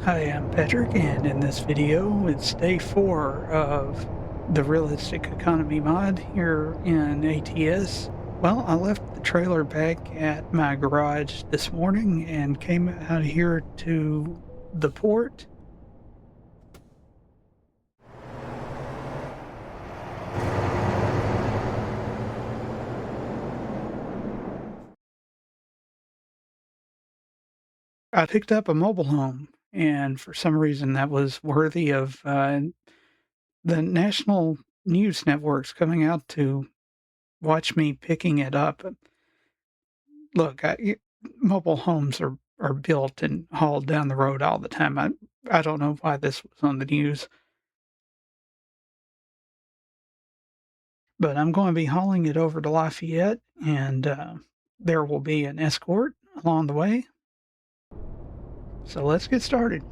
Hi, I'm Patrick, and in this video, it's day 4 of the Realistic Economy mod here in ATS. Well, I left the trailer back at my garage this morning and came out here to the port. I picked up a mobile home, and for some reason that was worthy of the national news networks coming out to watch me picking it up. Look, mobile homes are built and hauled down the road all the time. I don't know why this was on the news, but I'm going to be hauling it over to Lafayette, and there will be an escort along the way. So let's get started.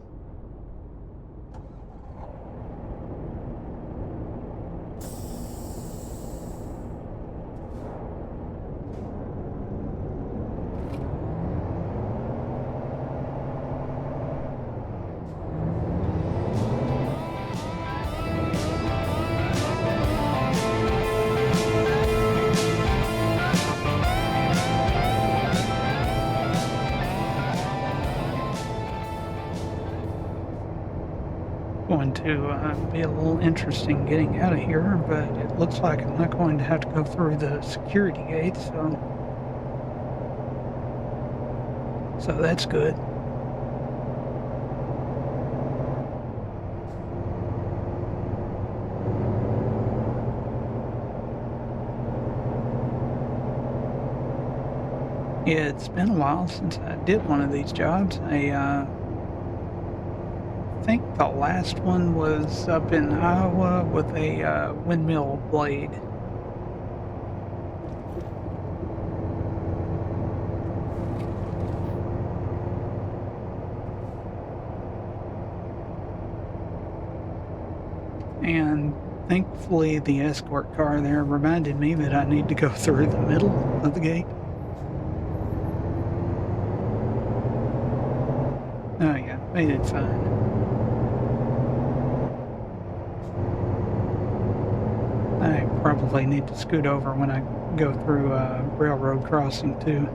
Going to be a little interesting getting out of here, but it looks like I'm not going to have to go through the security gate, so that's good. Yeah, it's been a while since I did one of these jobs. I think the last one was up in Iowa with a windmill blade. And thankfully, the escort car there reminded me that I need to go through the middle of the gate. Oh, yeah, made it fine. I probably need to scoot over when I go through a railroad crossing, too.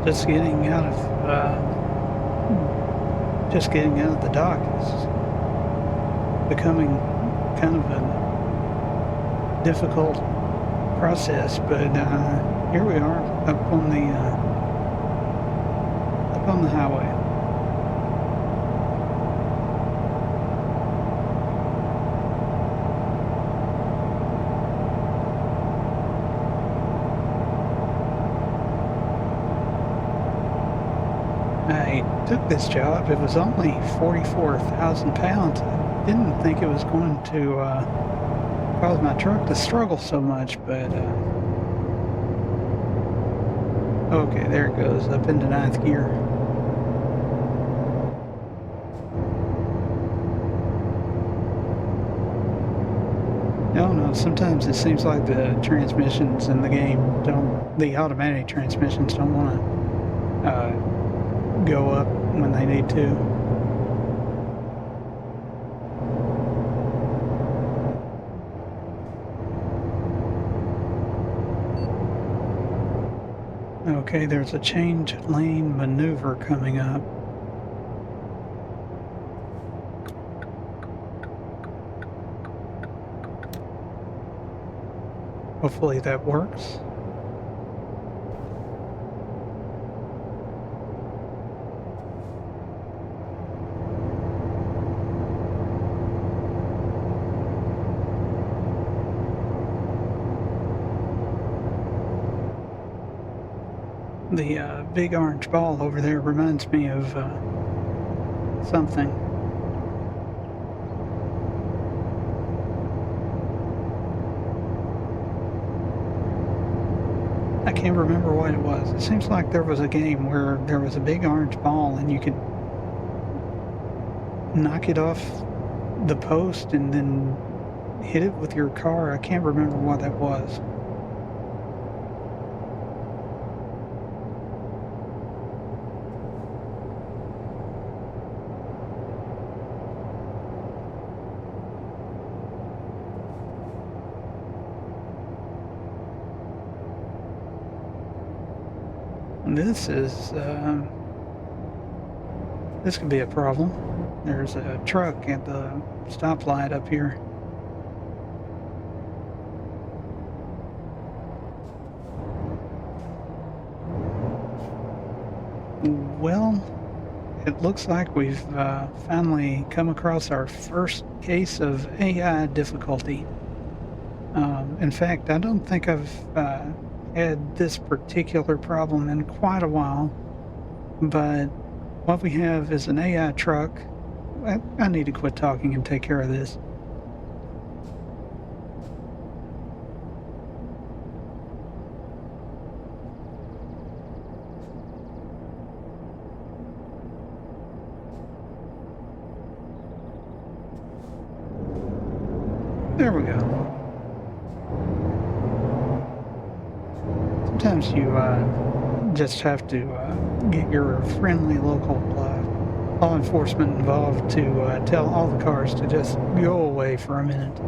Just getting out of the dock is becoming kind of a difficult process, but here we are up on the highway. I took this job. It was only 44,000 pounds. I didn't think it was going to cause my truck to struggle so much, but okay, there it goes, up into ninth gear. No, sometimes it seems like the transmissions in the game the automatic transmissions don't want to go up when they need to. Okay, there's a change lane maneuver coming up. Hopefully that works. The big orange ball over there reminds me of something. I can't remember what it was. It seems like there was a game where there was a big orange ball and you could knock it off the post and then hit it with your car. I can't remember what that was. This is, this could be a problem. There's a truck at the stoplight up here. Well, it looks like we've finally come across our first case of AI difficulty. In fact, I don't think I've had this particular problem in quite a while, but what we have is an AI truck. I need to quit talking and take care of this. There we go. Sometimes you just have to get your friendly local law enforcement involved to tell all the cars to just go away for a minute.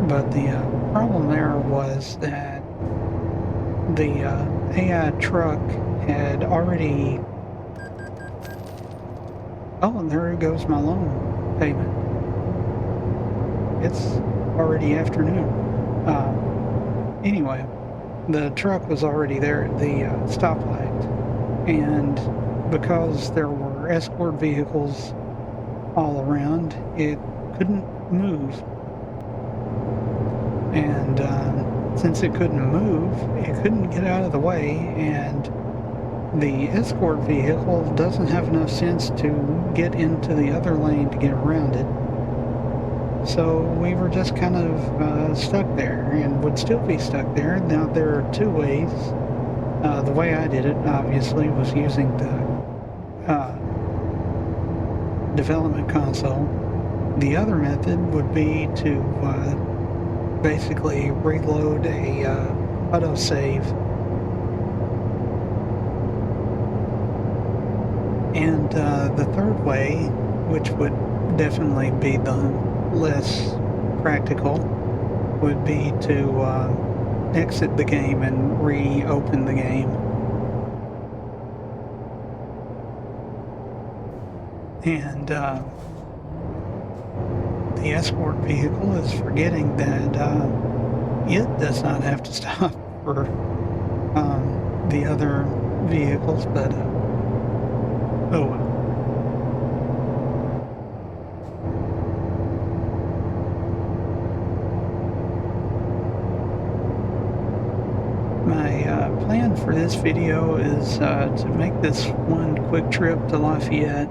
But the problem there was that the AI truck had already... Oh, and there goes my loan payment. It's already afternoon. Anyway, the truck was already there at the stoplight, and because there were escort vehicles all around, it couldn't move. And since it couldn't move, it couldn't get out of the way, and the escort vehicle doesn't have enough sense to get into the other lane to get around it. So we were just kind of stuck there, and would still be stuck there. Now there are two ways. The way I did it, obviously, was using the development console. The other method would be to basically reload a autosave, and the third way, which would definitely be the less practical, would be to exit the game and reopen the game. And the escort vehicle is forgetting that it does not have to stop for the other vehicles, but oh well. My plan for this video is to make this one quick trip to Lafayette,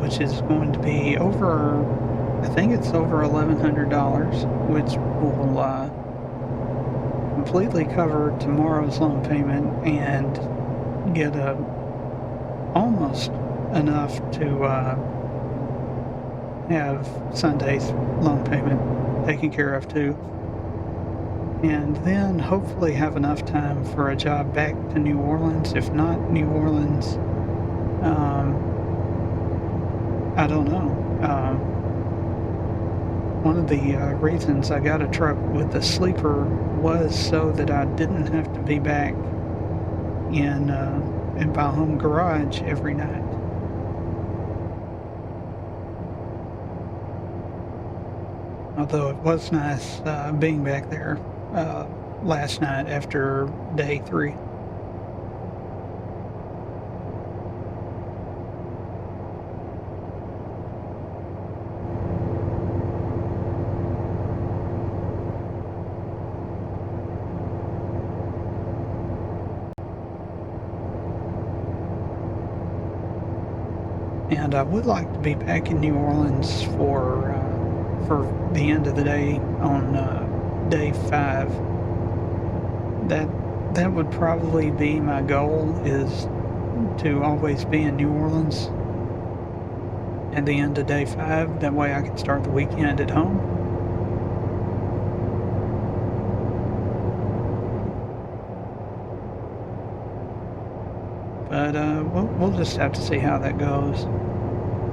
which is going to be over, I think it's over $1,100, which will completely cover tomorrow's loan payment and get almost enough to have Sunday's loan payment taken care of too. and then hopefully have enough time for a job back to New Orleans. If not New Orleans, um, I don't know. One of the reasons I got a truck with a sleeper was so that I didn't have to be back in my home garage every night. Although it was nice being back there uh, last night after day 3. And I would like to be back in New Orleans for the end of the day on day 5. That that would probably be my goal, is to always be in New Orleans at the end of day 5. That way I can start the weekend at home. But we'll just have to see how that goes.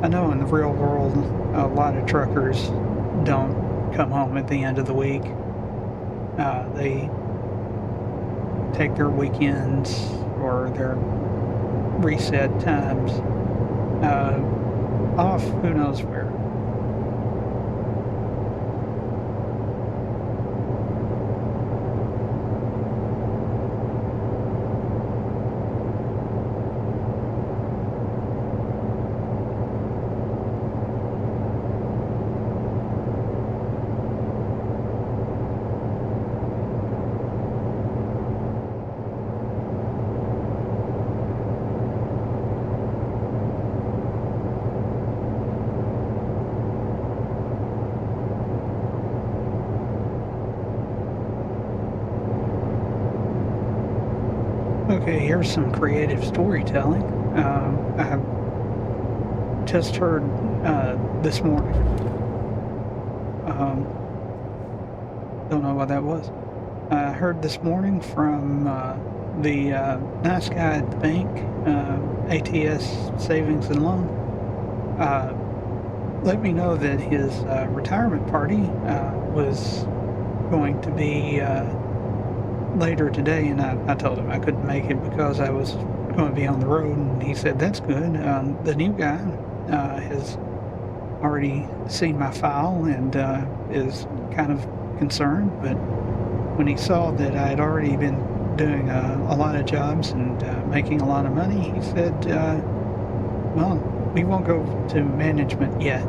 I know in the real world, a lot of truckers don't come home at the end of the week. They take their weekends or their reset times uh, off who knows where. Okay, here's some creative storytelling. I just heard this morning. Um, don't know what that was. I heard this morning from the nice guy at the bank, ATS Savings and Loan. Let me know that his retirement party was going to be later today, and I told him I couldn't make it because I was going to be on the road, and he said, "That's good." The new guy has already seen my file and is kind of concerned, but when he saw that I had already been doing a lot of jobs and making a lot of money, he said, "Well, we won't go to management yet."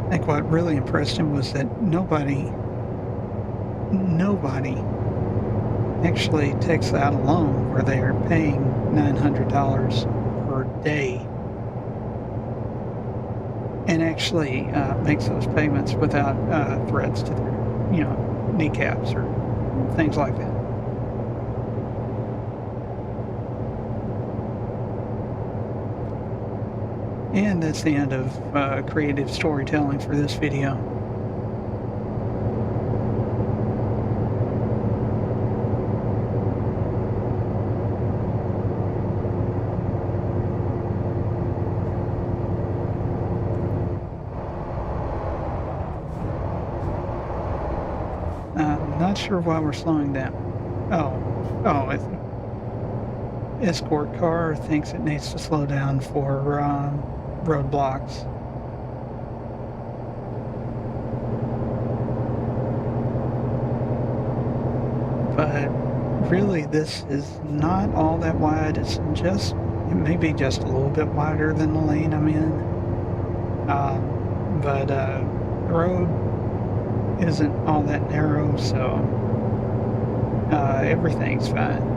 I think what really impressed him was that nobody actually takes out a loan where they are paying $900 per day and actually makes those payments without threats to their, kneecaps or things like that. And that's the end of creative storytelling for this video. I'm not sure why we're slowing down. It's escort car thinks it needs to slow down for roadblocks. But really, this is not all that wide. It may be just a little bit wider than the lane I'm in. But the road isn't all that narrow, so everything's fine.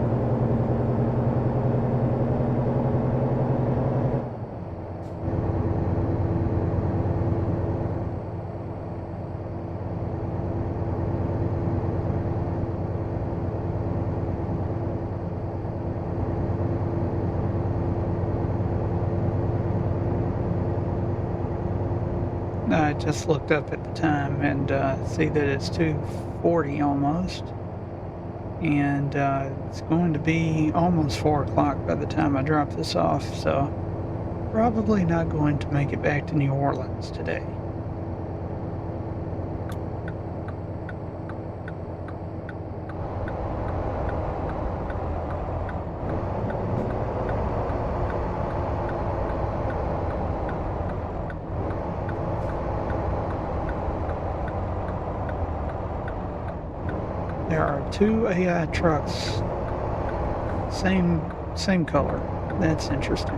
I just looked up at the time and see that it's 2:40 almost, and it's going to be almost 4 o'clock by the time I drop this off, so probably not going to make it back to New Orleans today. There are two AI trucks, same color. That's interesting.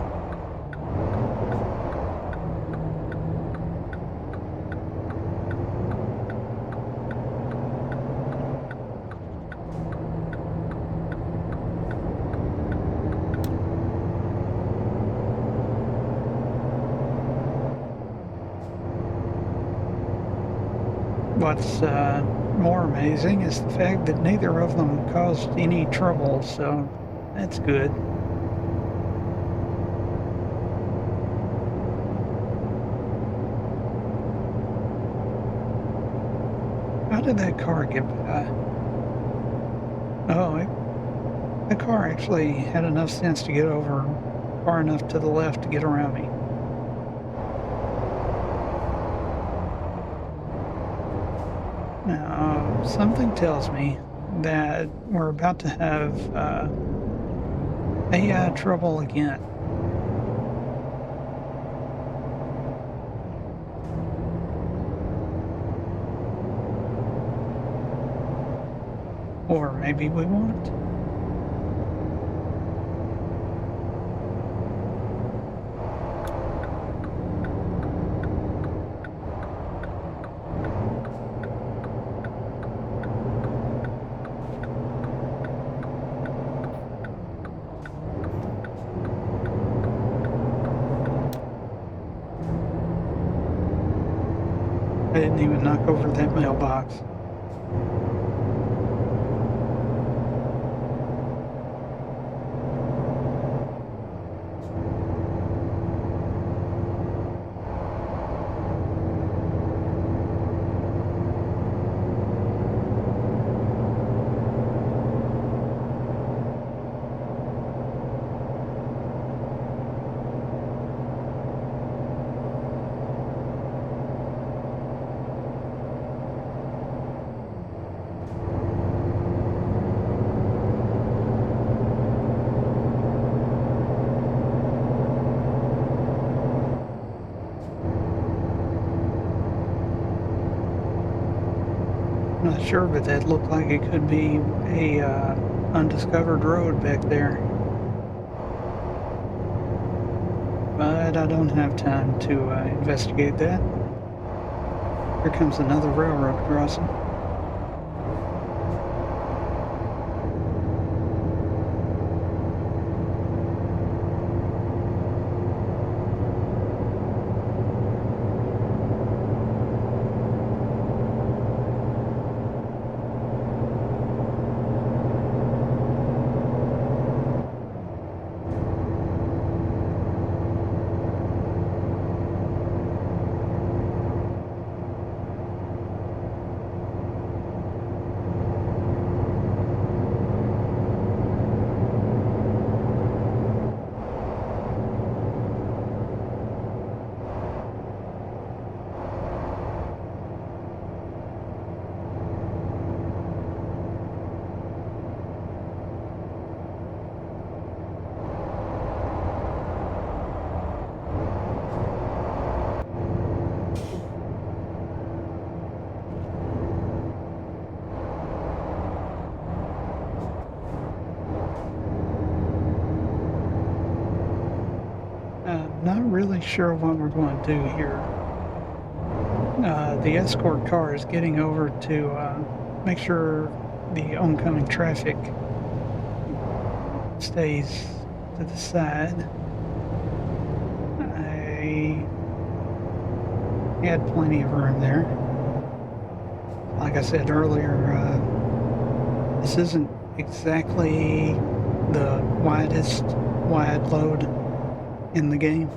What's more amazing is the fact that neither of them caused any trouble, so that's good. How did that car get by? Oh, the car actually had enough sense to get over far enough to the left to get around me. Now, something tells me that we're about to have AI trouble again. Or maybe we won't. I didn't even knock over that mailbox. Not sure, but that looked like it could be a undiscovered road back there. But I don't have time to investigate that. Here comes another railroad crossing. Not really sure what we're going to do here. The escort car is getting over to make sure the oncoming traffic stays to the side. I had plenty of room there. Like I said earlier, this isn't exactly the widest wide load in the game.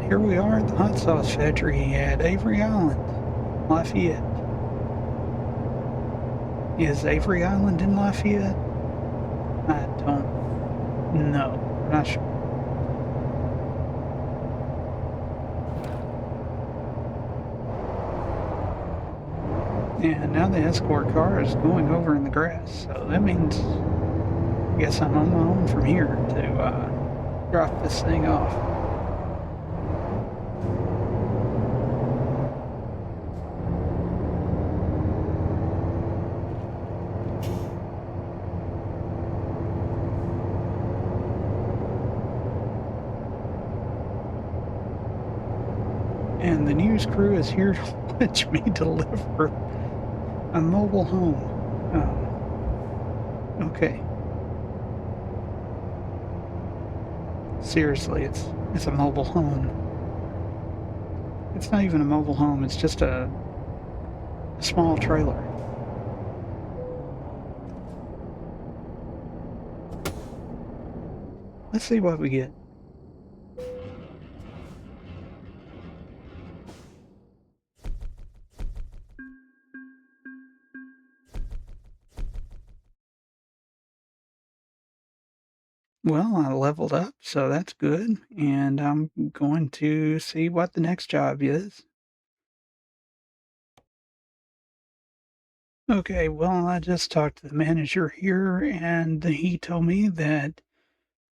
here we are at the hot sauce factory at Avery Island, Lafayette. Is Avery Island in Lafayette? I don't know. I'm not sure. And now the escort car is going over in the grass, so that means I guess I'm on my own from here to drop this thing off. And the news crew is here to watch me deliver a mobile home. Okay. Seriously, it's a mobile home. It's not even a mobile home, it's just a small trailer. Let's see what we get. Well, I leveled up, so that's good, and I'm going to see what the next job is. Okay, well, I just talked to the manager here, and he told me that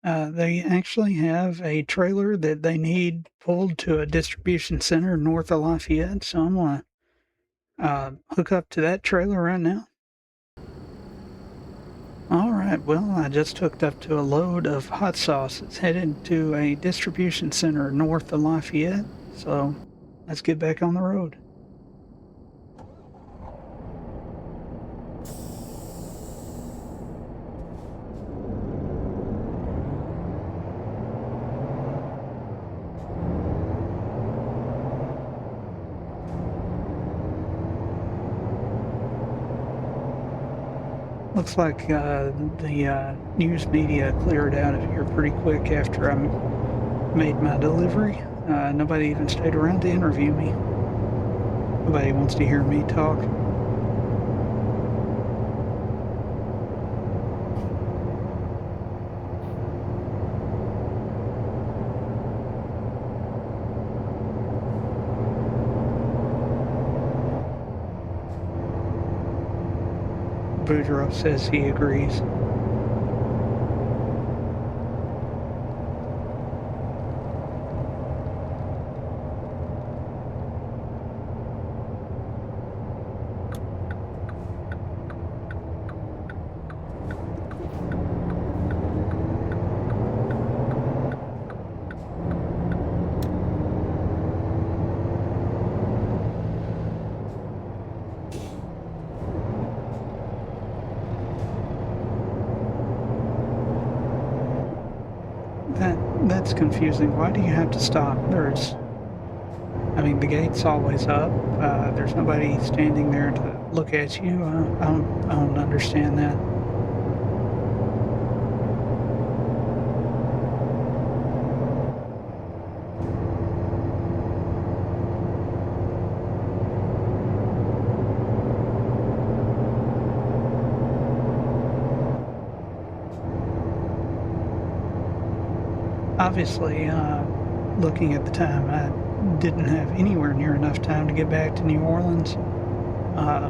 they actually have a trailer that they need pulled to a distribution center north of Lafayette, so I'm gonna hook up to that trailer right now. All right, well, I just hooked up to a load of hot sauce. It's headed to a distribution center north of Lafayette, so let's get back on the road. Looks like the news media cleared out of here pretty quick after I made my delivery. Nobody even stayed around to interview me. Nobody wants to hear me talk. Boudreaux says he agrees. That's confusing. Why do you have to stop? I mean, the gate's always up. There's nobody standing there to look at you. I don't understand that. Obviously, looking at the time, I didn't have anywhere near enough time to get back to New Orleans. Uh,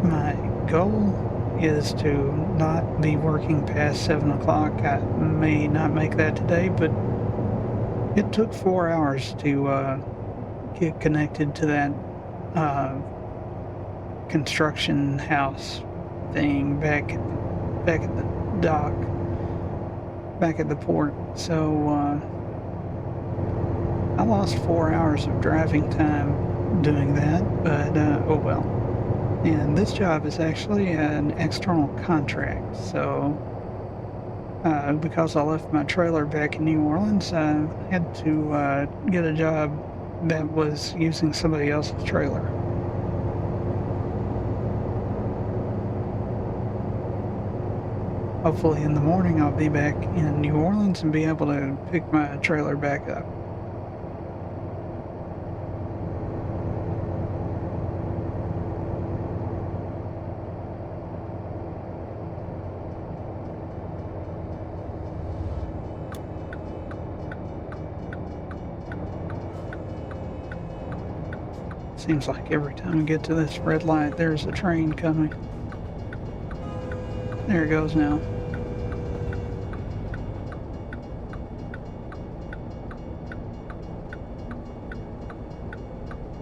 my goal is to not be working past 7 o'clock. I may not make that today, but it took 4 hours to get connected to that uh, construction house thing back at the dock, back at the port. So I lost 4 hours of driving time doing that, but oh well. And this job is actually an external contract, so because I left my trailer back in New Orleans, I had to get a job that was using somebody else's trailer. hopefully in the morning I'll be back in New Orleans and be able to pick my trailer back up. Seems like every time I get to this red light, there's a train coming. There it goes now.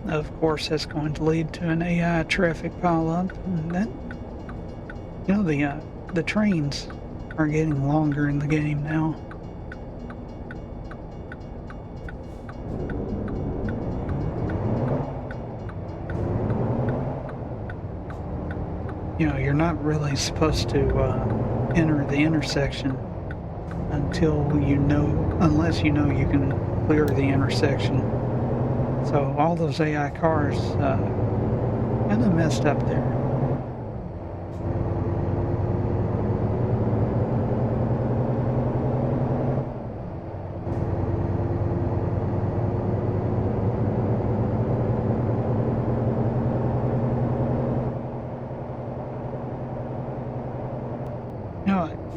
Of course, that's going to lead to an AI traffic pileup, and that, the trains are getting longer in the game now. You're not really supposed to enter the intersection unless you know you can clear the intersection. So all those AI cars kind of messed up there.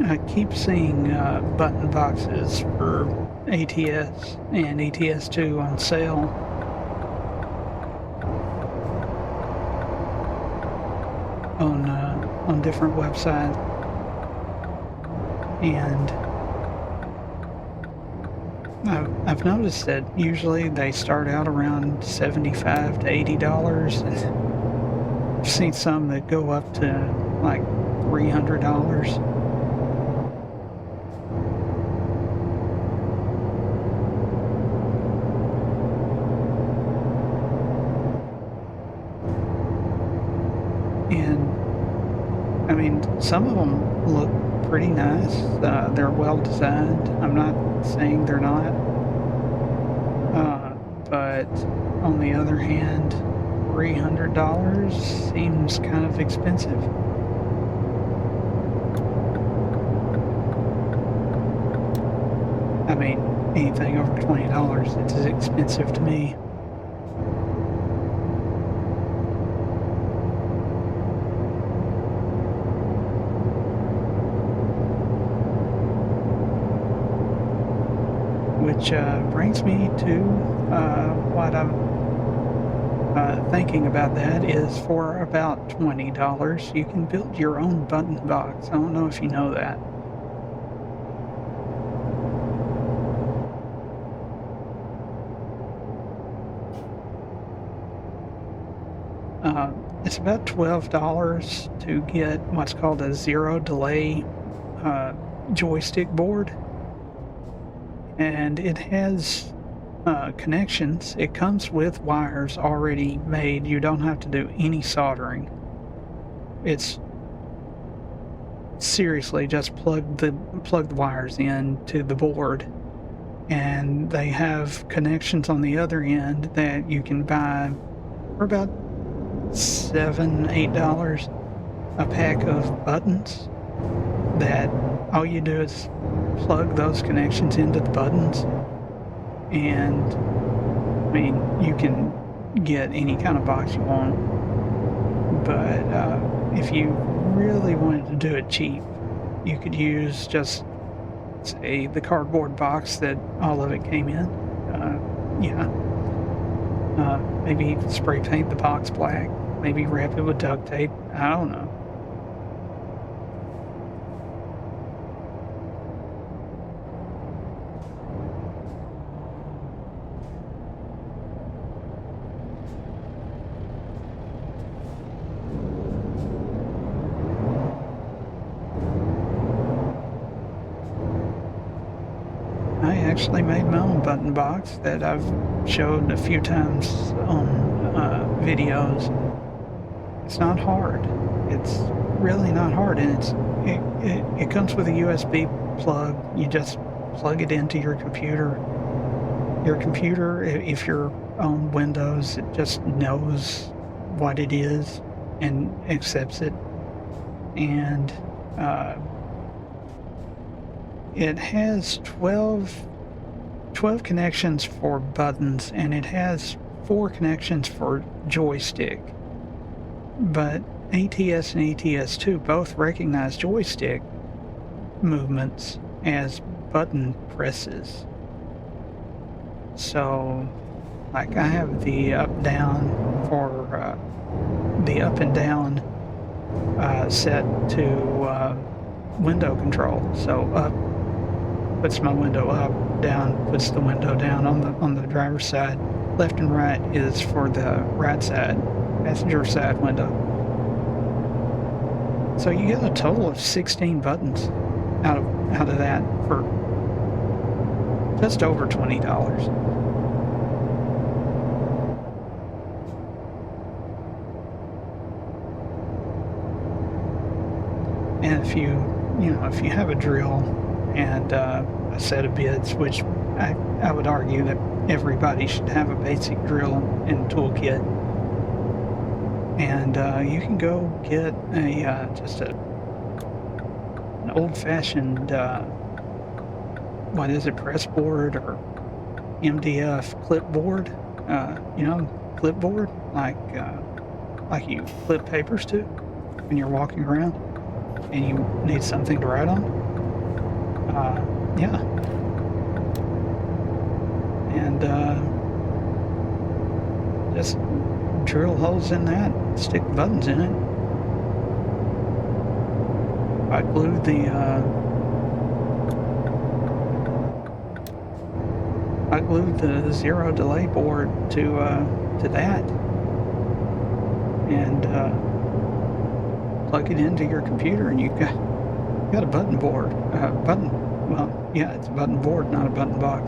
I keep seeing button boxes for ATS and ATS2 on sale. On different websites, and I've noticed that usually they start out around $75 to $80, and I've seen some that go up to like $300. And I mean, some of them look pretty nice. They're well designed. I'm not saying they're not. But on the other hand, $300 seems kind of expensive. I mean, anything over $20, it's expensive to me. Which brings me to what I'm thinking about. That is, for about $20, you can build your own button box. I don't know if you know that. It's about $12 to get what's called a zero delay joystick board. And it has connections. It comes with wires already made. You don't have to do any soldering. It's seriously just plug the wires in to the board, and they have connections on the other end that you can buy for about $7-8 a pack of buttons. That all you do is plug those connections into the buttons, and I mean, you can get any kind of box you want, but if you really wanted to do it cheap, you could use just, say, the cardboard box that all of it came in. Maybe spray paint the box black, maybe wrap it with duct tape. I don't know. I actually made my own button box that I've showed a few times on videos. It's not hard. It's really not hard, and it comes with a USB plug. You just plug it into your computer. Your computer, if you're on Windows, it just knows what it is and accepts it. And it has 12 connections for buttons, and it has 4 connections for joystick. But ATS and ATS2 both recognize joystick movements as button presses. So, like, I have the up down for the up and down set to window control. So up puts my window up, down puts the window down on the driver's side. Left and right is for the right side, passenger side window. So you get a total of 16 buttons out of that for just over $20. And if you have a drill and a set of bits, which I would argue that everybody should have a basic drill and toolkit, and you can go get just an old-fashioned press board or MDF clipboard, clipboard like you clip papers to when you're walking around and you need something to write on. Yeah. And just drill holes in that, stick buttons in it. I glued the zero delay board to that, and plug it into your computer, and you've got a button board. Well, yeah, it's a button board, not a button box.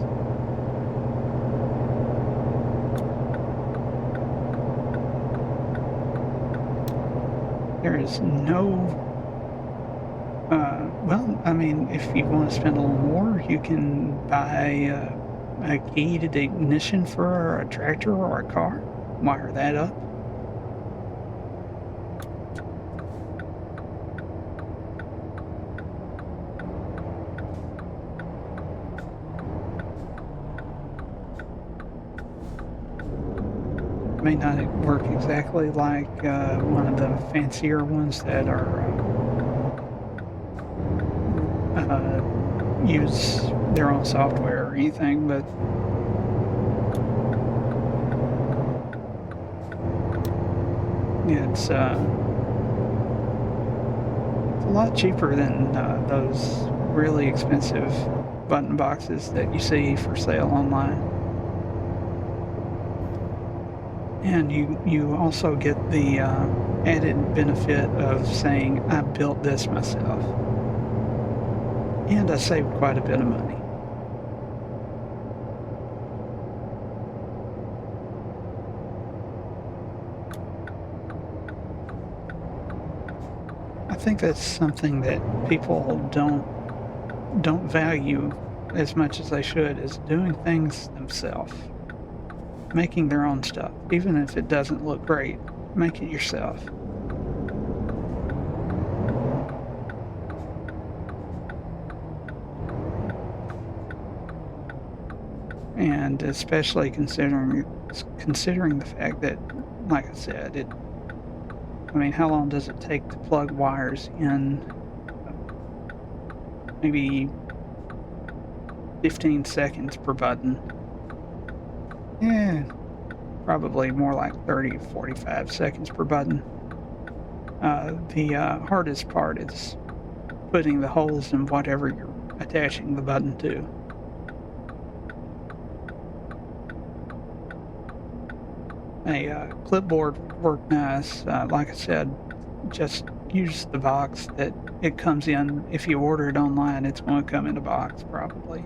There is no. Well, I mean, if you want to spend a little more, you can buy a key to the ignition for a tractor or a car. Wire that up. May not work exactly like one of the fancier ones that are use their own software or anything, but it's a lot cheaper than those really expensive button boxes that you see for sale online. And you also get the added benefit of saying, I built this myself. And I saved quite a bit of money. I think that's something that people don't value as much as they should, is doing things themselves. Making their own stuff, even if it doesn't look great, make it yourself. And especially considering the fact that, like I said, how long does it take to plug wires in? Maybe 15 seconds per button. Yeah, probably more like 30, 45 seconds per button. The hardest part is putting the holes in whatever you're attaching the button to. A clipboard would work nice. Like I said, just use the box that it comes in. If you order it online, it's going to come in a box, probably.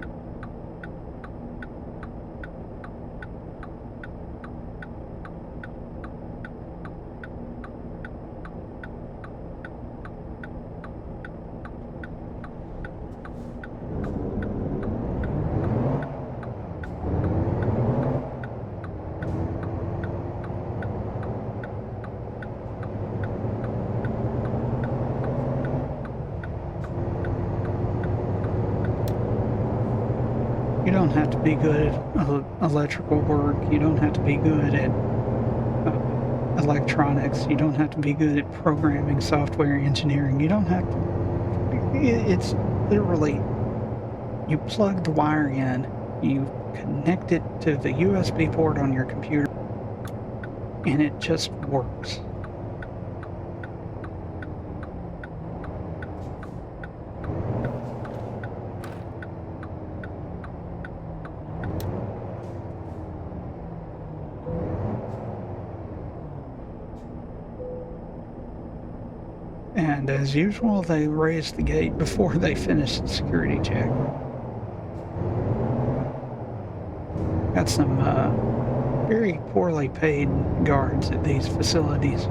don't have to be good at electrical work. You don't have to be good at electronics. You don't have to be good at programming, software engineering. You don't have to. It's literally you plug the wire in, you connect it to the USB port on your computer, and it just works. And as usual, they raise the gate before they finish the security check. Got some very poorly paid guards at these facilities.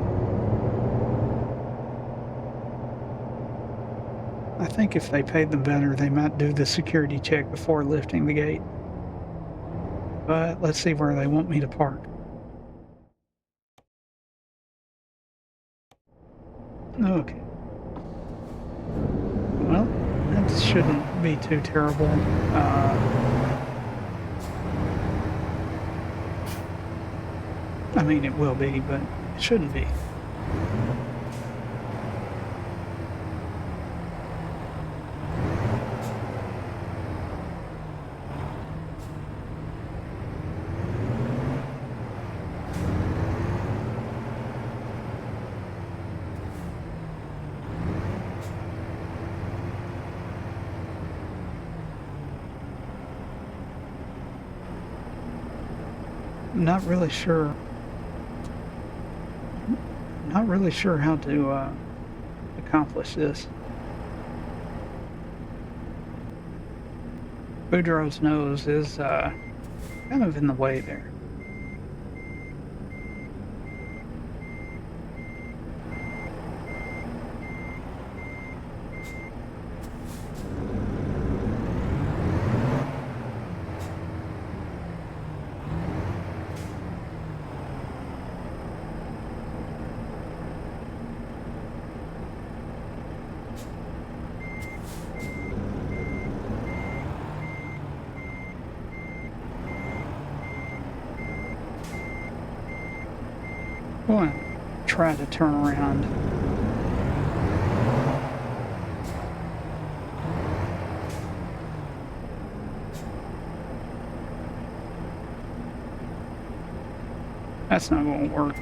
I think if they paid them better, they might do the security check before lifting the gate. But let's see where they want me to park. Okay. Well, that shouldn't be too terrible. I mean, it will be, but it shouldn't be. Not really sure. Not really sure how to accomplish this. Boudreaux's nose is kind of in the way there. Go on, try to turn around. That's not going to work.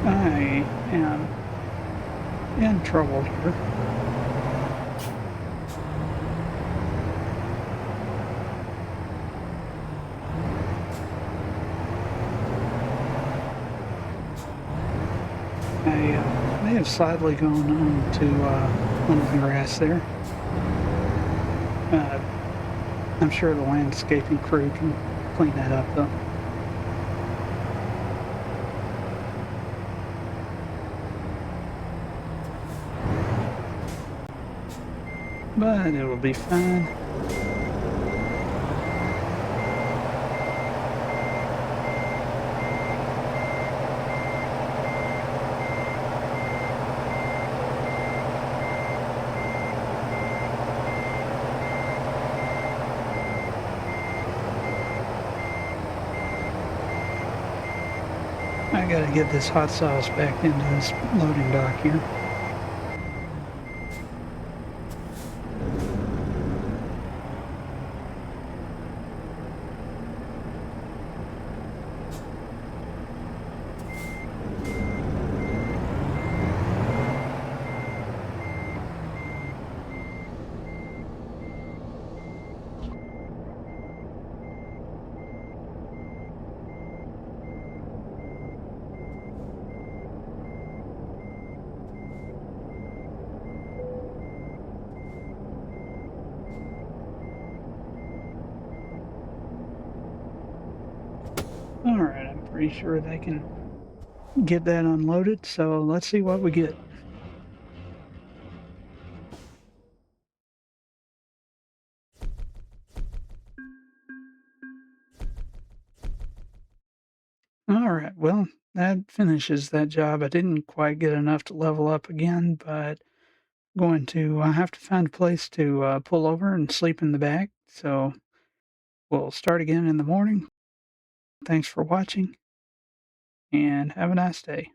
I am in trouble here. I may have slightly gone on to one of the grass there. I'm sure the landscaping crew can clean that up though. But it'll be fine. I gotta get this hot sauce back into this loading dock here. Alright, I'm pretty sure they can get that unloaded, so let's see what we get. Alright, well, that finishes that job. I didn't quite get enough to level up again, but going to I have to find a place to, pull over and sleep in the back, so we'll start again in the morning. Thanks for watching, and have a nice day.